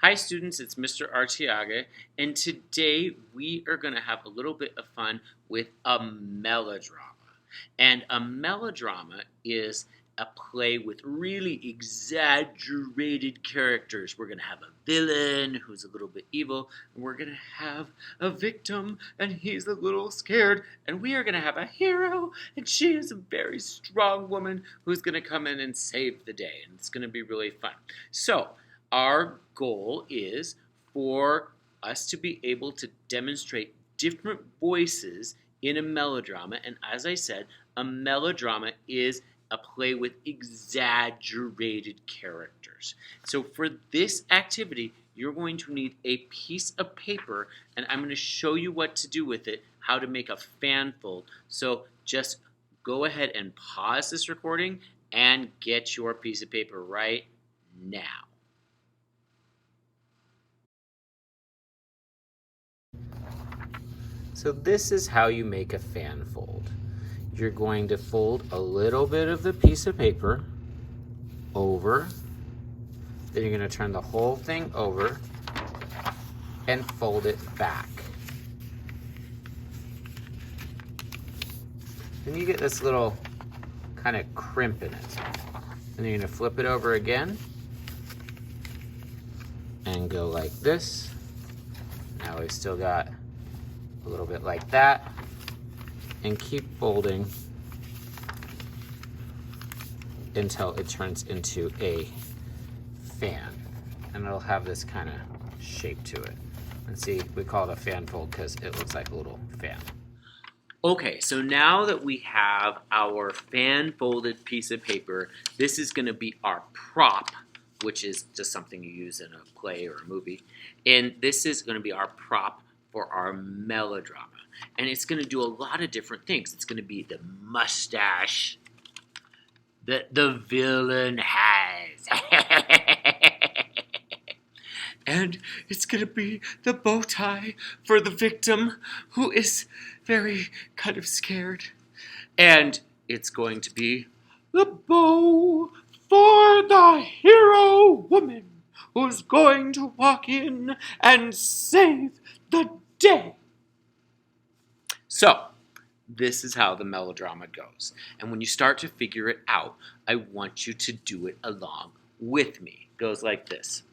Hi students, it's Mr. Artiaga, and today we are going to have a little bit of fun with a melodrama. And a melodrama is a play with really exaggerated characters. We're going to have a villain who's a little bit evil, and we're going to have a victim, and he's a little scared, and we are going to have a hero, and she is a very strong woman who's going to come in and save the day, and it's going to be really fun. So, our goal is for us to be able to demonstrate different voices in a melodrama. And as I said, a melodrama is a play with exaggerated characters. So for this activity, you're going to need a piece of paper, and I'm going to show you what to do with it, how to make a fan fold. So just go ahead and pause this recording and get your piece of paper right now. So this is how you make a fan fold. You're going to fold a little bit of the piece of paper over, then you're going to turn the whole thing over and fold it back. Then you get this little kind of crimp in it. And you're going to flip it over again and go like this. Now we've still got a little bit like that, and keep folding until it turns into a fan, and it'll have this kind of shape to it. And see, we call it a fan fold because it looks like a little fan. Okay, so now that we have our fan folded piece of paper, this is going to be our prop, which is just something you use in a play or a movie, and this is going to be our prop for our melodrama. And it's going to do a lot of different things. It's going to be the mustache that the villain has. And it's going to be the bow tie for the victim who is very kind of scared. And it's going to be the bow for the hero woman who's going to walk in and save the day. So, this is how the melodrama goes. And when you start to figure it out, I want you to do it along with me. It goes like this.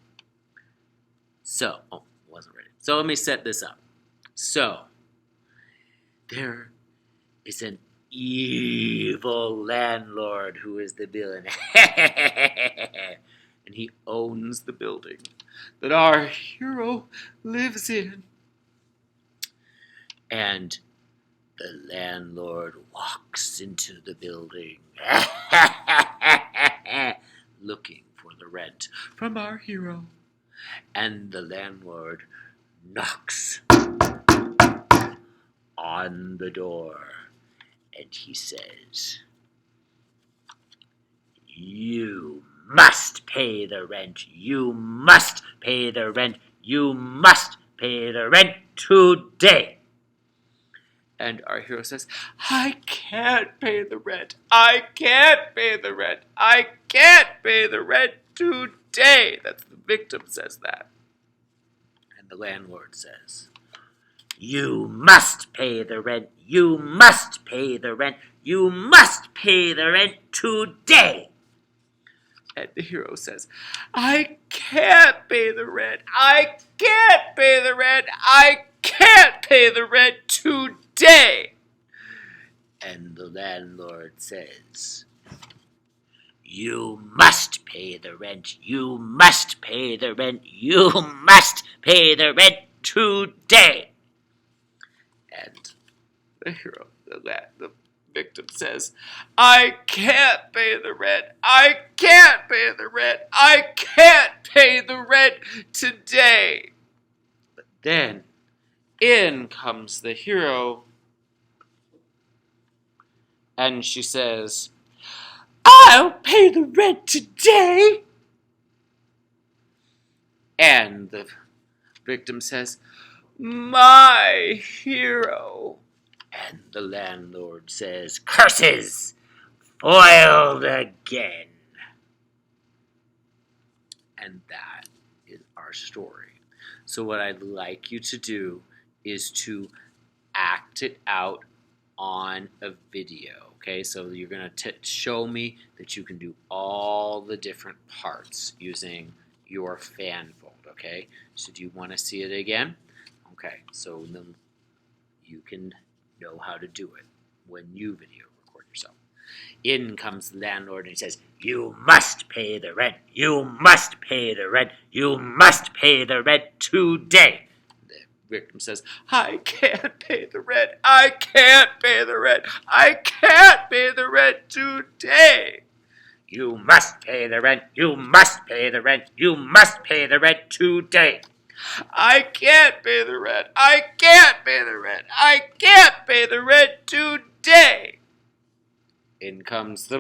So, wasn't ready. So let me set this up. So, there is an evil landlord who is the villain. And he owns the building that our hero lives in. And the landlord walks into the building looking for the rent from our hero. And the landlord knocks on the door and he says, "You must pay the rent. You must pay the rent. You must pay the rent today." And our hero says, "I can't pay the rent. I can't pay the rent. I can't pay the rent today." That's the victim says that. And the landlord says, "You must pay the rent. You must pay the rent. You must pay the rent today." And the hero says, "I can't pay the rent. I can't pay the rent. I can't pay the rent today." And the landlord says, "You must pay the rent. You must pay the rent. You must pay the rent today." And the hero, the victim says, "I can't pay the rent. I can't pay the rent. I can't pay the rent today." But then in comes the hero, and she says, "I'll pay the rent today." And the victim says, "My hero." And the landlord says, "Curses! Foiled again." And that is our our story. So what I'd like you to do is to act it out on a video. Okay, so you're going to show me that you can do all the different parts using your fan fold. Okay, so do you want to see it again? Okay, so then you can know how to do it when you video record yourself. In comes the landlord and he says, "You must pay the rent. You must pay the rent. You must pay the rent today." The victim says, "I can't pay the rent. I can't pay the rent. I can't pay the rent today." "You must pay the rent. You must pay the rent. You must pay the rent today." "I can't pay the rent. I can't pay the rent. I can't pay the rent today." In comes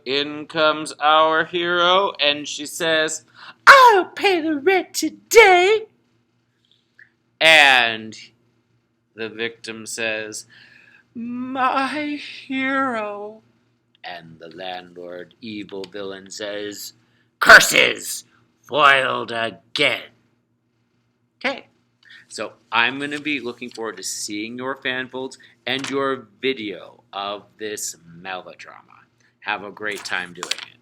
in comes our hero, and she says, "I'll pay the rent today." And the victim says, "My hero." And the landlord, evil villain, says, "Curses! Foiled again." Okay, so I'm going to be looking forward to seeing your fan folds and your video of this melodrama. Have a great time doing it.